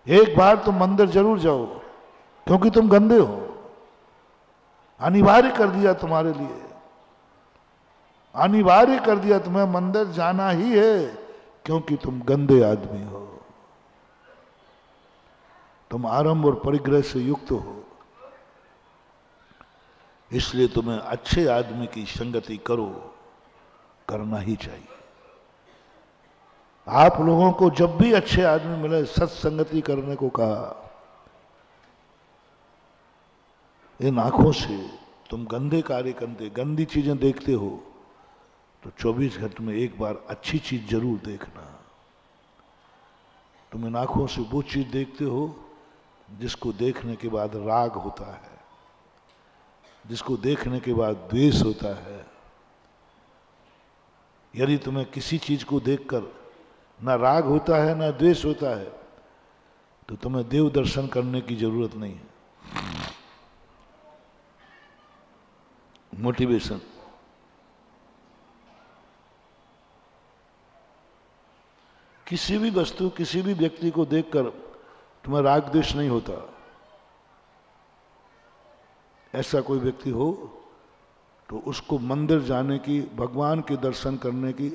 एक बार तुम मंदिर जरूर जाओ, क्योंकि तुम गंदे हो। अनिवार्य कर दिया तुम्हारे लिए, अनिवार्य कर दिया, तुम्हें मंदिर जाना ही है, क्योंकि तुम गंदे आदमी हो, तुम आरंभ और परिग्रह से युक्त हो। इसलिए तुम्हें अच्छे आदमी की संगति करो, करना ही चाहिए। आप लोगों को जब भी अच्छे आदमी मिले सत्संगति करने को कहा। इन आंखों से तुम गंदे कार्य करते, गंदी चीजें देखते हो, तो 24 घंटे में एक बार अच्छी चीज जरूर देखना। तुम इन आंखों से वो चीज देखते हो जिसको देखने के बाद राग होता है, जिसको देखने के बाद द्वेष होता है। यदि तुम्हें किसी चीज को देखकर ना राग होता है ना द्वेष होता है, तो तुम्हें देव दर्शन करने की जरूरत नहीं है। मोटिवेशन, किसी भी वस्तु, किसी भी व्यक्ति को देखकर तुम्हें राग द्वेष नहीं होता। ऐसा कोई व्यक्ति हो तो उसको मंदिर जाने की, भगवान के दर्शन करने की,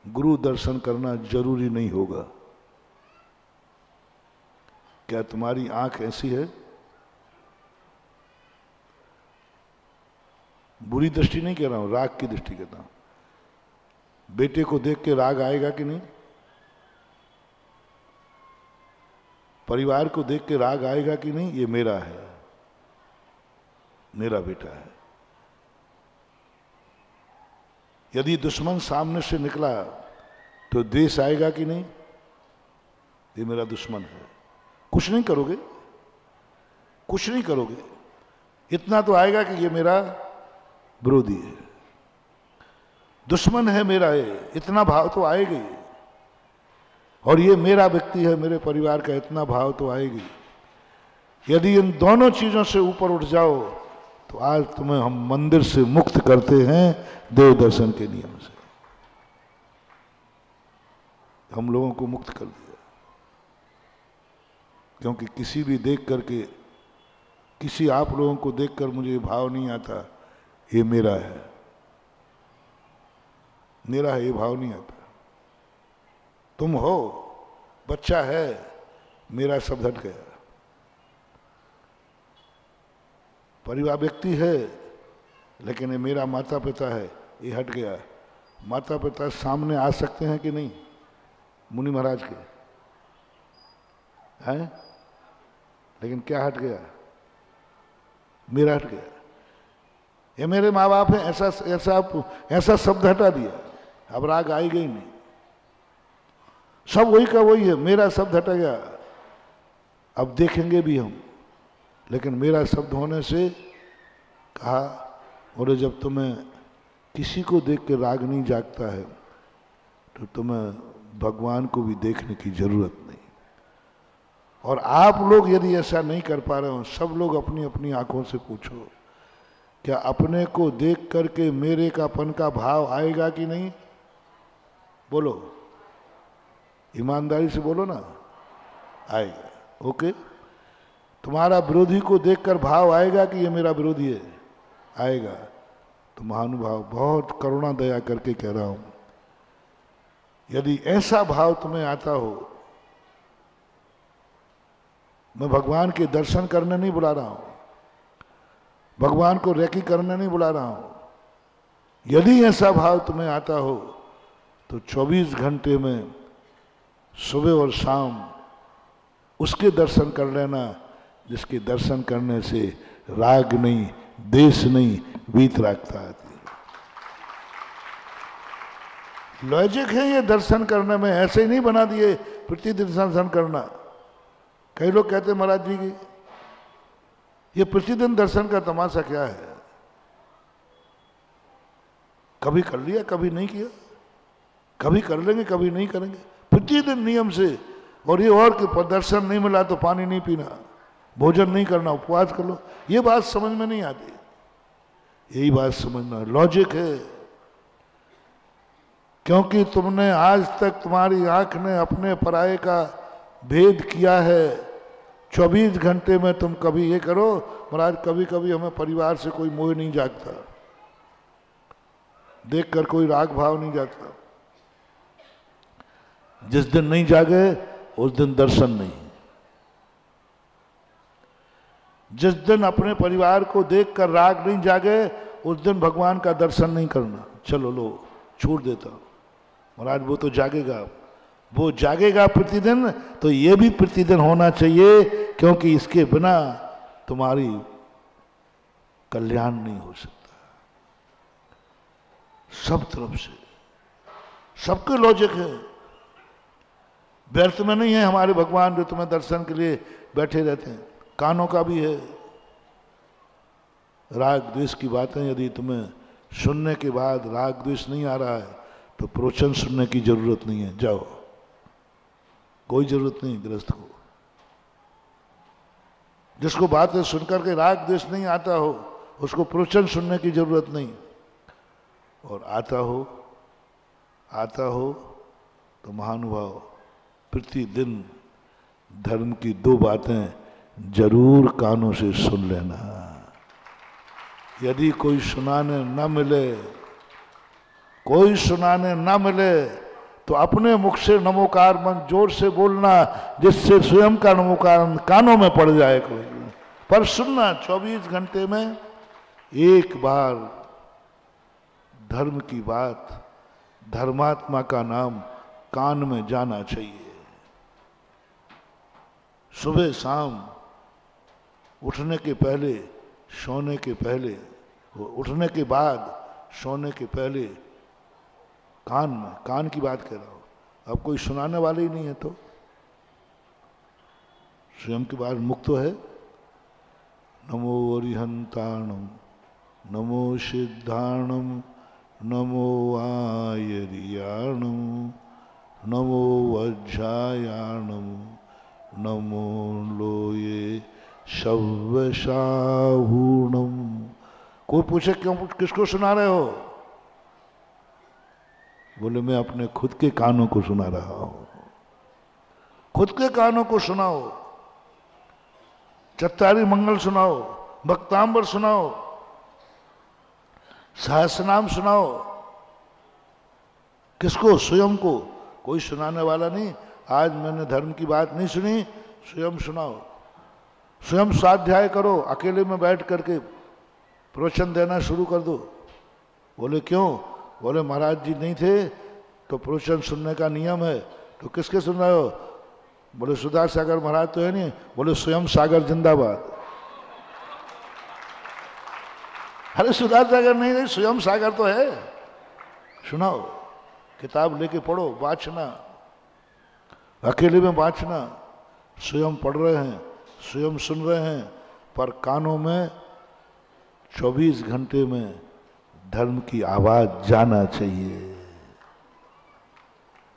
गुरु दर्शन करना जरूरी नहीं होगा। क्या तुम्हारी आंख ऐसी है? बुरी दृष्टि नहीं कह रहा हूं, राग की दृष्टि कहता हूं। बेटे को देख के राग आएगा कि नहीं? परिवार को देख के राग आएगा कि नहीं? ये मेरा है, मेरा बेटा है। यदि दुश्मन सामने से निकला तो द्वेष आएगा कि नहीं? ये मेरा दुश्मन है। कुछ नहीं करोगे, कुछ नहीं करोगे, इतना तो आएगा कि ये मेरा विरोधी है, दुश्मन है मेरा, ये इतना भाव तो आएगी। और ये मेरा व्यक्ति है, मेरे परिवार का, इतना भाव तो आएगी। यदि इन दोनों चीजों से ऊपर उठ जाओ तो आज तुम्हें हम मंदिर से मुक्त करते हैं, देव दर्शन के नियम से हम लोगों को मुक्त कर दिया। क्योंकि किसी भी देख करके, किसी आप लोगों को देखकर मुझे भाव नहीं आता ये मेरा है, मेरा है, ये भाव नहीं आता। तुम हो, बच्चा है, मेरा शब्द हट गया। परिवार व्यक्ति है, लेकिन ये मेरा माता पिता है, ये हट गया। माता पिता सामने आ सकते हैं कि नहीं मुनि महाराज के, हैं? लेकिन क्या हट गया? मेरा हट गया। ये मेरे माँ बाप हैं, ऐसा ऐसा ऐसा शब्द हटा दिया, अब राग आएगा ही नहीं। सब वही का वही है, मेरा शब्द हट गया। अब देखेंगे भी हम, लेकिन मेरा शब्द होने से कहा, और जब तुम्हें किसी को देख के राग नहीं जागता है तो तुम्हें भगवान को भी देखने की जरूरत नहीं। और आप लोग यदि ऐसा नहीं कर पा रहे हो, सब लोग अपनी अपनी आंखों से पूछो, क्या अपने को देख करके मेरे कापन का भाव आएगा कि नहीं? बोलो, ईमानदारी से बोलो ना, आएगा। ओके, तुम्हारा विरोधी को देखकर भाव आएगा कि ये मेरा विरोधी है? आएगा। तो महानुभाव, बहुत करुणा दया करके कह रहा हूं, यदि ऐसा भाव तुम्हें आता हो, मैं भगवान के दर्शन करने नहीं बुला रहा हूं, भगवान को रेकी करने नहीं बुला रहा हूं, यदि ऐसा भाव तुम्हें आता हो तो 24 घंटे में सुबह और शाम उसके दर्शन कर लेना जिसके दर्शन करने से राग नहीं, देश नहीं, वीतरागता आती है। लॉजिक है ये दर्शन करने में, ऐसे ही नहीं बना दिए प्रतिदिन दर्शन करना। कई लोग कहते हैं महाराज जी की ये प्रतिदिन दर्शन का तमाशा क्या है? कभी कर लिया, कभी नहीं किया, कभी कर लेंगे, कभी नहीं करेंगे, प्रतिदिन नियम से। और ये और कि दर्शन नहीं मिला तो पानी नहीं पीना, भोजन नहीं करना, उपवास कर लो, ये बात समझ में नहीं आती। यही बात समझना, लॉजिक है। क्योंकि तुमने आज तक, तुम्हारी आंख ने अपने पराये का भेद किया है। 24 घंटे में तुम कभी ये करो महाराज, कभी कभी हमें परिवार से कोई मोह नहीं जागता, देखकर कोई राग भाव नहीं जागता। जिस दिन नहीं जागे उस दिन दर्शन नहीं। जिस दिन अपने परिवार को देखकर राग नहीं जागे उस दिन भगवान का दर्शन नहीं करना। चलो लो, छोड़ देता हूं महाराज, वो तो जागेगा, वो जागेगा प्रतिदिन, तो ये भी प्रतिदिन होना चाहिए, क्योंकि इसके बिना तुम्हारी कल्याण नहीं हो सकता। सब तरफ से सबके लॉजिक है, व्यर्थ में नहीं है हमारे भगवान जो तुम्हें दर्शन के लिए बैठे रहते हैं। कानों का भी है। राग द्वेष की बातें यदि तुम्हें सुनने के बाद राग द्वेष नहीं आ रहा है तो प्रवचन सुनने की जरूरत नहीं है, जाओ, कोई जरूरत नहीं गृहस्थ को। जिसको बातें सुनकर के राग द्वेष नहीं आता हो उसको प्रवचन सुनने की जरूरत नहीं। और आता हो तो महानुभाव प्रतिदिन धर्म की 2 बातें जरूर कानों से सुन लेना। यदि कोई सुनाने न मिले, कोई सुनाने न मिले तो अपने मुख से नमोकार मन जोर से बोलना, जिससे स्वयं का नमोकार कानों में पड़ जाए कोई। पर सुनना 24 घंटे में एक बार धर्म की बात, धर्मात्मा का नाम कान में जाना चाहिए। सुबह शाम, उठने के पहले, सोने के पहले, उठने के बाद, सोने के पहले, कान में, कान की बात कह रहा हूं। अब कोई सुनाने वाले ही नहीं है तो स्वयं के बाद मुक्त तो है। नमो अरिहंताणम, नमो सिद्धाणम, नमो आयरियाणम, नमो वज्रायाणम, नमो लोये शव्यसाहूणम। कोई पूछे क्यों, किसको सुना रहे हो? बोले मैं अपने खुद के कानों को सुना रहा हूं। खुद के कानों को सुनाओ, चत्तारी मंगल सुनाओ, भक्तांबर सुनाओ, सहस्रनाम सुनाओ। किसको? स्वयं को। कोई सुनाने वाला नहीं। आज मैंने धर्म की बात नहीं सुनी, स्वयं सुनाओ, स्वयं स्वाध्याय करो, अकेले में बैठ करके प्रवचन देना शुरू कर दो। बोले क्यों? बोले महाराज जी नहीं थे तो प्रवचन सुनने का नियम है। तो किसके सुन रहे हो? बोले सुधा सागर महाराज तो है नहीं। बोले स्वयं सागर जिंदाबाद। अरे सुधा सागर नहीं, स्वयं सागर तो है। सुनाओ, किताब लेके पढ़ो, वाचना, अकेले में वाचना। स्वयं पढ़ रहे हैं, स्वयं सुन रहे हैं, पर कानों में 24 घंटे में धर्म की आवाज जाना चाहिए।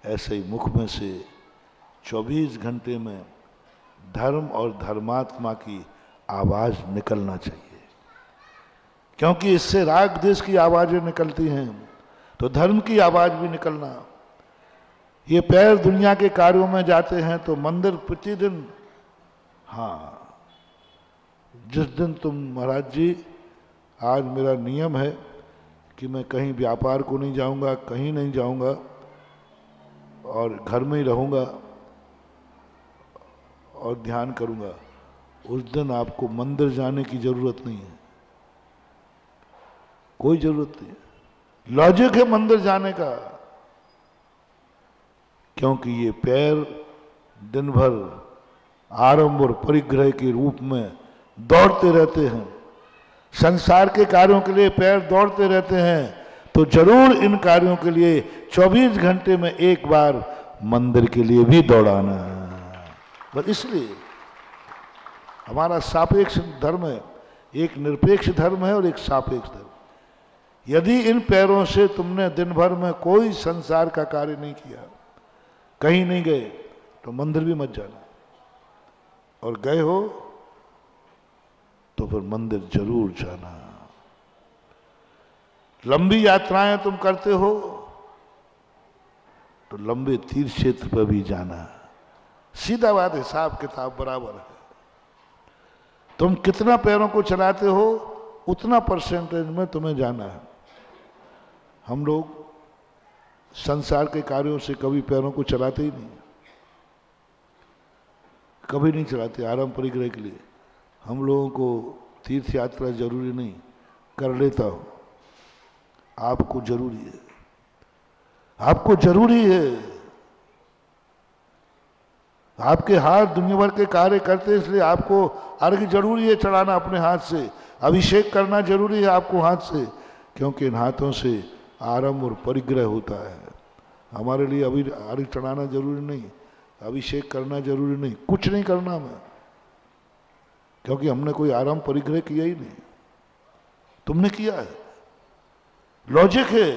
ऐसे ही मुख में से 24 घंटे में धर्म और धर्मात्मा की आवाज निकलना चाहिए, क्योंकि इससे राग देश की आवाजें निकलती हैं, तो धर्म की आवाज भी निकलना। ये पैर दुनिया के कार्यों में जाते हैं तो मंदिर प्रतिदिन, हाँ, जिस दिन तुम महाराज जी आज मेरा नियम है कि मैं कहीं व्यापार को नहीं जाऊंगा, कहीं नहीं जाऊंगा और घर में ही रहूंगा और ध्यान करूंगा, उस दिन आपको मंदिर जाने की जरूरत नहीं है, कोई जरूरत नहीं है। लॉजिक है मंदिर जाने का, क्योंकि ये पैर दिन भर आरंभ और परिग्रह के रूप में दौड़ते रहते हैं। संसार के कार्यों के लिए पैर दौड़ते रहते हैं, तो जरूर इन कार्यों के लिए 24 घंटे में एक बार मंदिर के लिए भी दौड़ाना है। बस इसलिए हमारा सापेक्ष धर्म है, एक निरपेक्ष धर्म है और एक सापेक्ष धर्म। यदि इन पैरों से तुमने दिन भर में कोई संसार का कार्य नहीं किया, कहीं नहीं गए, तो मंदिर भी मत जाना, और गए हो तो फिर मंदिर जरूर जाना। लंबी यात्राएं तुम करते हो तो लंबे तीर्थ क्षेत्र पर भी जाना। सीधा बात, हिसाब किताब बराबर है। तुम कितना पैरों को चलाते हो उतना परसेंटेज में तुम्हें जाना है। हम लोग संसार के कार्यों से कभी पैरों को चलाते ही नहीं, कभी नहीं चलाते। आराम परिग्रह के लिए हम लोगों को तीर्थ यात्रा जरूरी नहीं, कर लेता हूं, आपको जरूरी है, आपको जरूरी है। आपके हाथ दुनिया भर के कार्य करते, इसलिए आपको अर्घ्य जरूरी है चढ़ाना अपने हाथ से, अभिषेक करना जरूरी है आपको हाथ से, क्योंकि इन हाथों से आरंभ और परिग्रह होता है। हमारे लिए अभी अर्घ्य चढ़ाना जरूरी नहीं, अभिषेक करना जरूरी नहीं, कुछ नहीं करना हमें, क्योंकि हमने कोई आरंभ परिग्रह किया ही नहीं, तुमने किया है। लॉजिक है,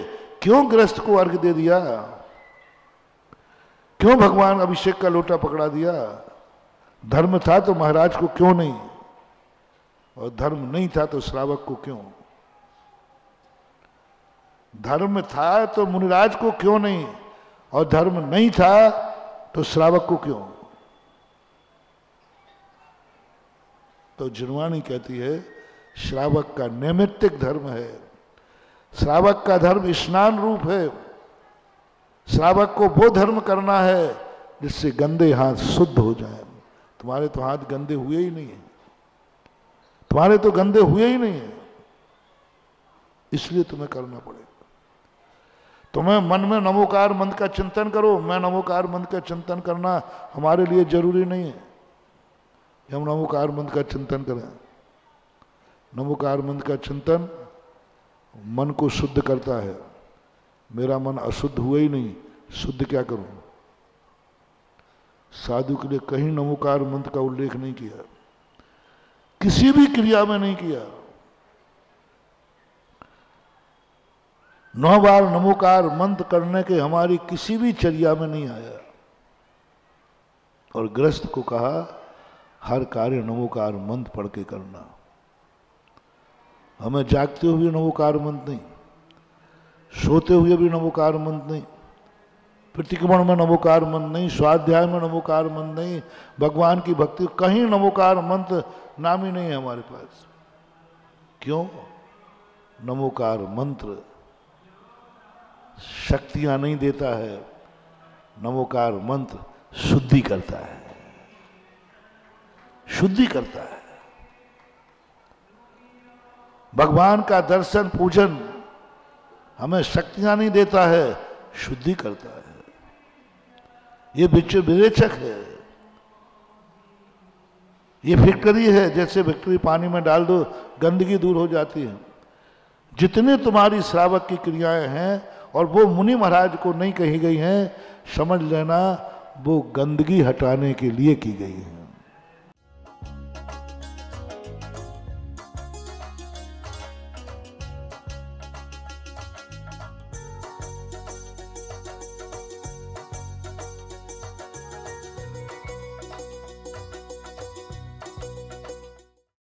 क्यों गृहस्थ को अर्घ्य दे दिया, क्यों भगवान अभिषेक का लोटा पकड़ा दिया? धर्म था तो महाराज को क्यों नहीं, और धर्म नहीं था तो श्रावक को क्यों? धर्म था तो मुनिराज को क्यों नहीं, और धर्म नहीं था तो श्रावक को क्यों? तो जिनवाणी कहती है श्रावक का नैमित्तिक धर्म है, श्रावक का धर्म स्नान रूप है। श्रावक को वो धर्म करना है जिससे गंदे हाथ शुद्ध हो जाए। तुम्हारे तो हाथ गंदे हुए ही नहीं है, तुम्हारे तो गंदे हुए ही नहीं है, इसलिए तुम्हें करना पड़ेगा। तुम्हें मन में नमोकार मंत्र का चिंतन करो। मैं नमोकार मंत्र का चिंतन करना हमारे लिए जरूरी नहीं है कि हम नमोकार मंत्र का चिंतन करें। नमोकार मंत्र का चिंतन मन को शुद्ध करता है। मेरा मन अशुद्ध हुआ ही नहीं, शुद्ध क्या करूं? साधु के लिए कहीं नमोकार मंत्र का उल्लेख नहीं किया, किसी भी क्रिया में नहीं किया। 9 बार नमोकार मंत्र करने के हमारी किसी भी चर्या में नहीं आया। और गृहस्थ को कहा हर कार्य नमोकार मंत्र पढ़ के करना। हमें जागते हुए नमोकार मंत्र नहीं, सोते हुए भी नमोकार मंत्र नहीं, प्रतिक्रमण में नमोकार मंत्र नहीं, स्वाध्याय में नमोकार मंत्र नहीं, भगवान की भक्ति कहीं नमोकार मंत्र नाम ही नहीं है हमारे पास। क्यों? नमोकार मंत्र शक्तियां नहीं देता है, नमोकार मंत्र शुद्धि करता है, शुद्धि करता है। भगवान का दर्शन पूजन हमें शक्तियां नहीं देता है, शुद्धि करता है। ये विरेचक है, ये फिक्करी है। जैसे फिक्करी पानी में डाल दो गंदगी दूर हो जाती है। जितने तुम्हारी श्रावक की क्रियाएं हैं और वो मुनि महाराज को नहीं कही गई हैं, समझ लेना वो गंदगी हटाने के लिए की गई हैं।